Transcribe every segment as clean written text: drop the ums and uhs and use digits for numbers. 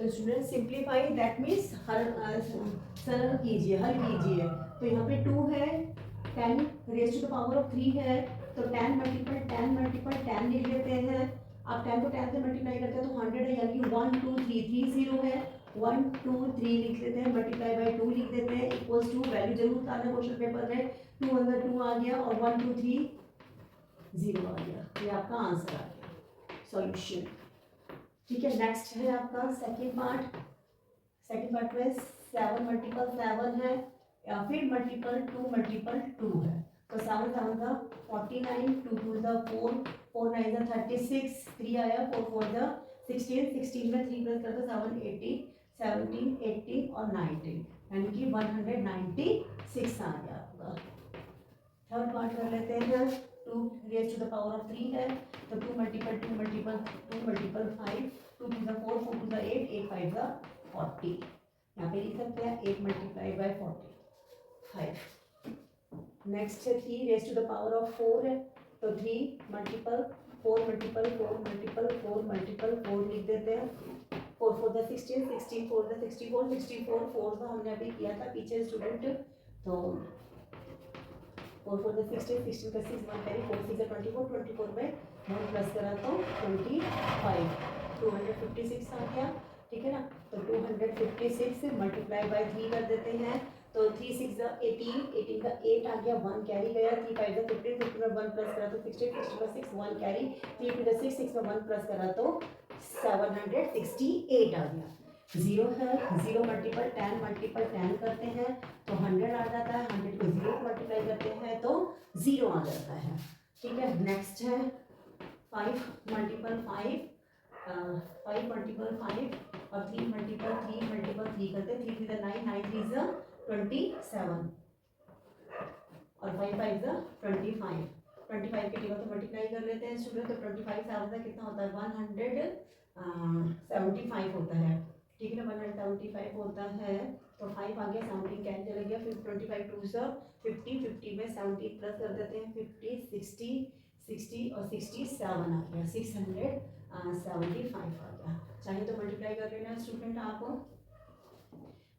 तो student simplify that means सरल कीजिए, हल कीजिए। तो यहाँ पे 2 है, 10 raise to the power of 3 है, तो 10 मल्टीपल 10 लिख लेते हैं। आप 10 को 10 से मल्टीप्लाई करते हैं तो 100 है, यानी 1 2 3 3 0 है, 1 2 3 लिख लेते हैं, मल्टीप्लाई बाय 2 लिख देते हैं, इक्वल्स टू वैल्यू जरूर उतारना क्वेश्चन पेपर में, 2 अंदर 2 आ गया और 1 2 3 0 आ गया, ये आपका आंसर आ गया, सॉल्यूशन। ठीक है, नेक्स्ट है आपका सेकंड पार्ट। सेकंड पार्ट में 7 मल्टीपल 7 है या फिर मल्टीपल 2 है। तो 7 7 का 49, 2 2 का 4, 4 9 का 36, 3 आया, 4 4 का 16, 16 में 3 प्लस करते 7 18, 17 18 और 19, यानी कि 196 आ गया आपका। थर्ड पार्ट कर लेते हैं। 2 raise to the power of 3 है, तो 2 मल्टीपल 2 मल्टीपल 2 मल्टीपल 5, 2 2 का 4, 4 2 का 8, 8 5 का 40, यहाँ पे लिख सकते हैं 8 मल्टीप्लाई बाय 45। नेक्स्ट है 3 raise to the power of 4 है, तो 3 मल्टीपल 4 मल्टीपल 4 मल्टीपल 4 मल्टीपल 4 लिख देते हैं, 4 4 का 16, 16 4 का 64, 64 4 का हमने अभी किया था पीछे स्टूडेंट, तो 4 4 का 16, 16 का 6 1 कैरी, 4 6 का 24, 24 में 1 प्लस करा तो 25, 256 आ गया। ठीक है ना, तो 256 मल्टीप्लाई बाय 3 कर देते हैं, तो 3 6 का 18, 18 का 8 आ गया, 1 कैरी गया, 3 5 का 15, 15 में 1 प्लस करा तो 16, 16 का 6 1 कैरी, 3 2 का 6, 6 में 1 प्लस करा तो 768 आ गया। 0 है, 0 मल्टीपल 10 करते हैं तो 100 आ जाता है, 100 को 0 मल्टीप्लाई करते हैं तो 0 आ जाता है। ठीक है, नेक्स्ट है 5 मल्टीपल 5, 5 मल्टीपल 5 और 3 मल्टीपल 3 मल्टीपल 3 करते हैं, 3 3 9, 9 3 27 और 5 5 25, 25 के टेबल तो मल्टीप्लाई कर लेते हैं स्टूडेंट, तो 25 से आता कितना होता है 175 होता है। ठीक है ना, 175 होता है, तो 5 आ गया, 17 कैंसिल चला गया, फिर 25 2 से 50, 50 में 17 प्लस कर देते हैं, 50 60 60 और 67 आ गया, 675 आ गया। चाहे तो मल्टीप्लाई कर लेना स्टूडेंट आप,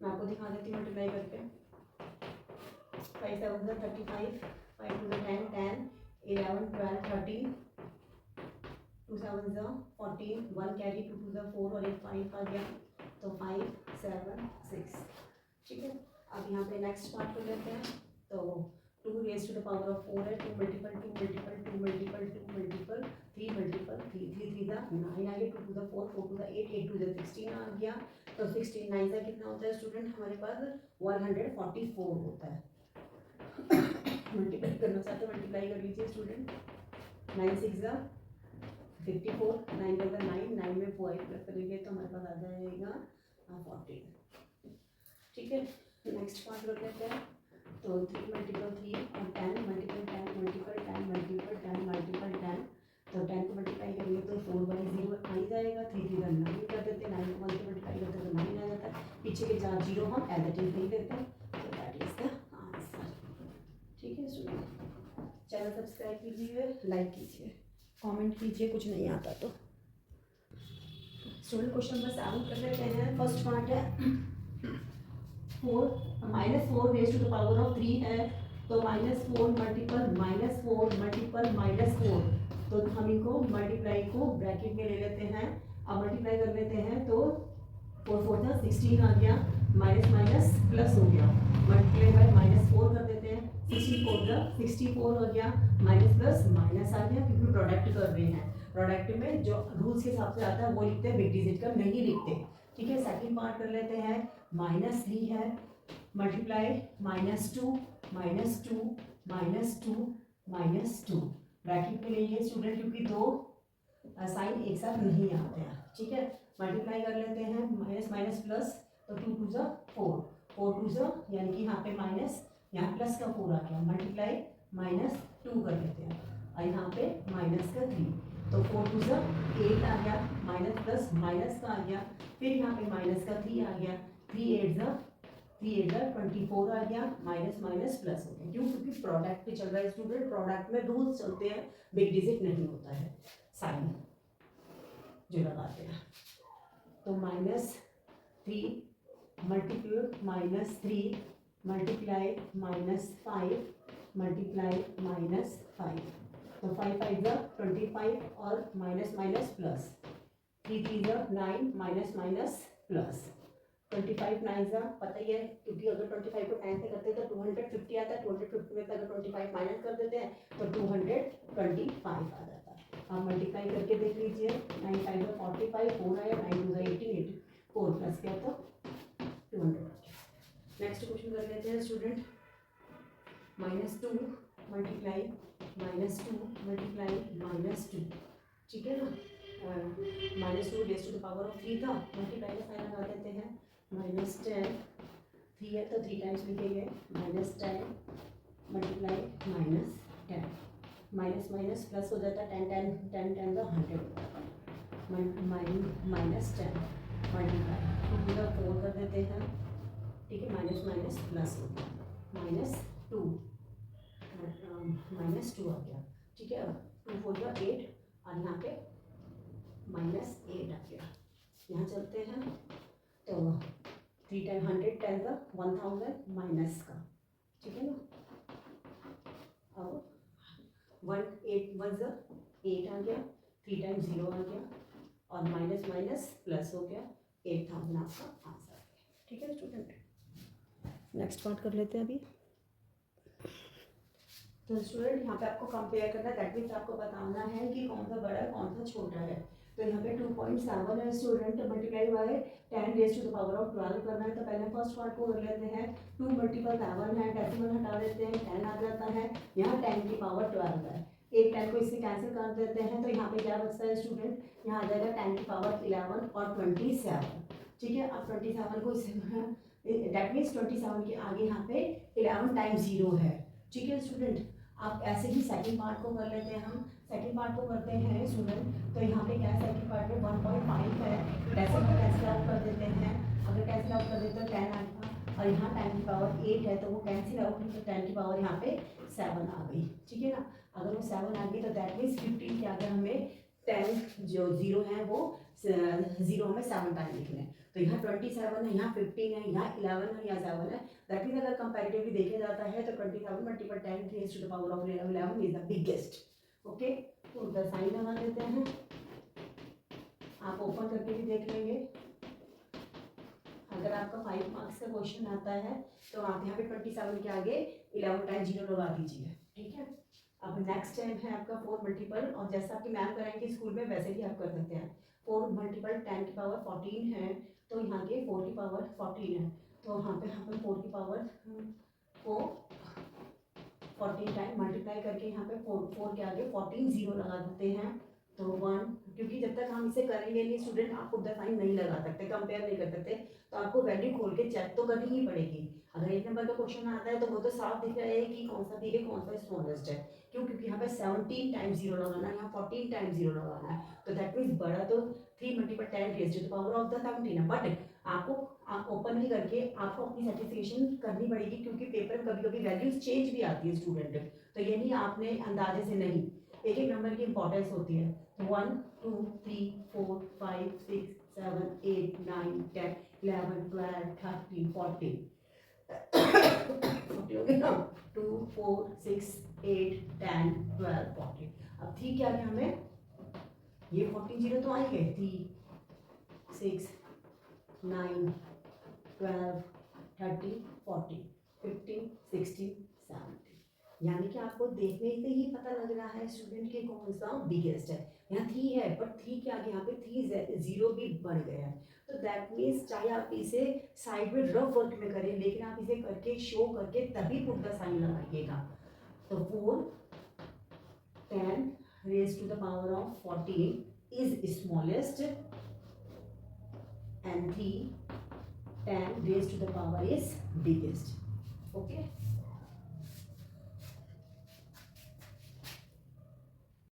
मैं आपको दिखा देती हूँ मल्टीप्लाई करके। 5 7 का 35, 5 2 का 10 10, 11 12 13, 2 7 का 14, 1 कैरी, 2 2 का 4 और 1 5 आ गया, तो 5 7 6। ठीक है, अब यहाँ पे नेक्स्ट पार्ट कर लेते हैं। तो 2 raise to the power of 4 है, 2 multiple 2 multiple 2 multiple 2 multiple 3 multiple 3 3 3 का 9 आ गया, 2 2 का 4, 4 2 का 8, 8 2 का 16 आ गया, तो 16 9 का कितना होता है स्टूडेंट, हमारे पास 144 होता है। मल्टीप्लाई करना चाहते हैं मल्टीप्लाई कर लीजिए स्टूडेंट, 9 6 का 54, 9 का 9, 9 में 5 प्लस करेंगे तो हमारे पास आ जाएगा 14। ठीक है, नेक्स्ट पार्ट कर लेते हैं। तो 3 मल्टीपल 3 और 10 मल्टीपल 10 मल्टीपल 10 मल्टीपल 10 मल्टीपल 10, तो 10 को मल्टीप्लाई करेंगे तो 4 बाई 0 आ जाएगा, 3 3 का 9 कर देते हैं, 9 को 1 से मल्टीप्लाई करते हैं तो 9 आ जाता है, पीछे के 4 जीरो हम एज इट इज लिख देते हैं, तो दैट इज द आंसर। ठीक है स्टूडेंट, चैनल सब्सक्राइब कीजिए, लाइक कीजिए, कमेंट कीजिए कुछ नहीं आता तो। स्टूडेंट क्वेश्चन नंबर 7 कर लेते हैं। फर्स्ट पार्ट है 4 -4 raise to the power of 3 है, तो -4 मल्टीपल -4 मल्टीपल -4, तो हम इनको मल्टीप्लाई को ब्रैकेट में ले लेते हैं। अब मल्टीप्लाई कर लेते हैं तो 4 4 था 16 आ गया, माइनस माइनस प्लस हो गया, मल्टीप्लाई बाय -4 कर देते हैं, 64 का 64 हो गया, माइनस प्लस माइनस आ गया, क्योंकि प्रोडक्ट कर रहे हैं, प्रोडक्ट में जो रूल्स के हिसाब से आता है वो लिखते हैं, बिग डिजिट का नहीं लिखते। ठीक है, सेकंड पार्ट कर लेते हैं। -3 है, मल्टीप्लाई -2 -2 -2 ब्रैकेट में लेंगे स्टूडेंट, क्योंकि दो साइन एक साथ नहीं आते हैं। ठीक है, मल्टीप्लाई कर लेते हैं, माइनस माइनस प्लस, तो 2 2 जा 4, 4 2 जा, यानी कि यहाँ पे माइनस, यहाँ प्लस का 4 आ गया, मल्टीप्लाई -2 कर देते हैं, और यहाँ पे माइनस का 3, तो 4 2 जा 8 आ गया, माइनस प्लस माइनस का आ गया, फिर यहाँ पे माइनस का 3 आ गया, 3 8 जा 24 आ गया, माइनस माइनस प्लस हो गया। क्यों? क्योंकि प्रोडक्ट पे चल रहा है स्टूडेंट, प्रोडक्ट में रूल्स चलते हैं, बिग डिजिट नहीं होता है साइन जो लगाते हैं। तो 3 multiply minus 3 multiply minus 5 multiply minus 5, तो 5 5 जा 25 और माइनस माइनस प्लस, 3 3 जा 9 माइनस माइनस प्लस, 25 9 जा पता ही है, क्योंकि अगर 25 को 9 से करते हैं तो 250 आता है, 250 में से अगर 25 माइनस कर देते हैं तो 225 आ जाता है। आप मल्टीप्लाई करके देख लीजिए, 9 5 जा 45, 4 आया, 9 2 जा 18, 4 प्लस क्या था 200। नेक्स्ट क्वेश्चन कर लेते हैं स्टूडेंट, -2 मल्टीप्लाई -2 मल्टीप्लाई -2, ठीक है ना, -2 raise to the power of 3 था, मल्टीप्लाई का साइन लगा देते हैं, -10 3 है तो 3 टाइम्स लिखेंगे, -10 मल्टीप्लाई -10, माइनस माइनस प्लस हो जाता है, 10 10 10 10 का 100, माइनस 10 मल्टीप्लाई 2 का 4 कर देते हैं, ठीक है, माइनस माइनस प्लस हो गया, -2 -2 आ गया, ठीक है, 2 4 का 8 और यहाँ पे -8 आ गया। यहाँ चलते हैं तो 3 टाइम 100 10 का 1000 माइनस का, ठीक है ना, अब 1 8 1 जा 8 आ गया, 3 टाइम 0 आ गया और माइनस माइनस प्लस हो गया, 8000 आपका आंसर है, ठीक है स्टूडेंट। नेक्स्ट पार्ट कर लेते हैं अभी। तो स्टूडेंट यहाँ पे आपको कंपेयर करना है, दैट मीन्स आपको बताना है कि कौन सा बड़ा है कौन सा छोटा है। तो यहाँ पे 2.7 है student, multiply by 10 raise to the power of 12 करना है। तो पहले फर्स्ट पार्ट को कर लेते हैं, 2 मल्टीपल 7 है, डेसिमल हटा देते हैं, 10 आ जाता है, यहाँ 10 की पावर 12 है, एक 10 को इससे कैंसिल कर देते हैं, तो यहाँ पे क्या बचता है स्टूडेंट, यहाँ आ जाएगा 10 की पावर 11 और 27, ठीक है। अब 27 को इससे दैट मीन्स 27 के आगे यहाँ पे 11 टाइम्स 0 है, ठीक है स्टूडेंट। आप ऐसे ही सेकंड पार्ट को कर लेते हैं, हम सेकंड पार्ट को करते हैं स्टूडेंट। तो यहाँ पे क्या है, सेकंड पार्ट में 1.5 है, डेसिमल कैंसिल आउट कर देते हैं, अगर कैंसिल आउट कर देते हैं तो 10 आएगा और यहाँ 10 की पावर 8 है, तो वो कैंसिल आउट हुई तो 10 की पावर यहाँ पे 7 आ गई, ठीक है ना। अगर वो 7 आ गई तो दैट मीन्स 15 के आगे हमें 10 जो 0 है वो 0 में 7 टाइम लिखने हैं। तो यहाँ 27 है, यहाँ 15 है, यहाँ 11 है, यहाँ 7 है, दैट मीन्स अगर कंपैरेटिवली देखा जाता है तो 27 multiple 10 raise to the power of 11 is the biggest, okay. तो उधर साइन लगा देते हैं, आप ओपन करके भी देख लेंगे। अगर आपका 5 मार्क्स का क्वेश्चन आता है तो आप यहाँ पे 27 के आगे 11 टाइम 0 लगा दीजिए, ठीक है। अब नेक्स्ट टाइम है आपका 4 मल्टीपल, और जैसा आपकी मैम कराएंगे स्कूल में वैसे ही आप कर सकते हैं। 4 मल्टीपल 10 की पावर 14 है, तो यहाँ के 4 की पावर 14 है, तो यहाँ पे 4 की पावर को 14 टाइम मल्टीप्लाई करके यहाँ पे 4 के आगे 14 0 लगा देते हैं, तो 1, क्योंकि जब तक हम इसे करेंगे नहीं स्टूडेंट आपको उधर साइन नहीं लगा सकते, कंपेयर नहीं कर सकते, तो आपको वैल्यू खोल के चेक तो करनी ही पड़ेगी। अगर 1 नंबर का क्वेश्चन आता है तो वो तो साफ दिख रहा है कि कौन सा बिग है कौन सा स्मॉलेस्ट है, क्यों, क्योंकि यहाँ पे 17 टाइम्स 0 लगाना है, यहाँ 14 टाइम्स 0 लगाना है, तो दैट मीन्स बड़ा तो 3 multiple 10 raise to the power of the 17 है, बट आपको ओपनली करके आपको अपनी सर्टिफिकेशन करनी पड़ेगी, क्योंकि पेपर में कभी कभी वैल्यूज चेंज भी आती है स्टूडेंट, तो ये नहीं आपने अंदाजे से नहीं, एक एक नंबर की इंपॉर्टेंस होती है। 1 2 3 4 5 6 7 8 9 10 11 12 13 14 हो गया ना, 2 4 6 8 10 12 14, अब 3 क्या गया हमें, ये 14 0 तो आएंगे, 3 6 9 12 13 14 15 16 17, यानी कि आपको देखने से ही पता लग रहा है स्टूडेंट के कौन सा बिगेस्ट है। यहाँ 3 है, बट 3 के आगे यहाँ पे 3 0 भी बढ़ गया है, तो दैट मीन्स चाहे आप इसे साइड में रफ वर्क में करें, लेकिन आप इसे करके शो करके तभी पुट द साइन लगाइएगा। तो 4 10 raise to the power of 14 is smallest and 3 10 raise to the power is biggest, okay.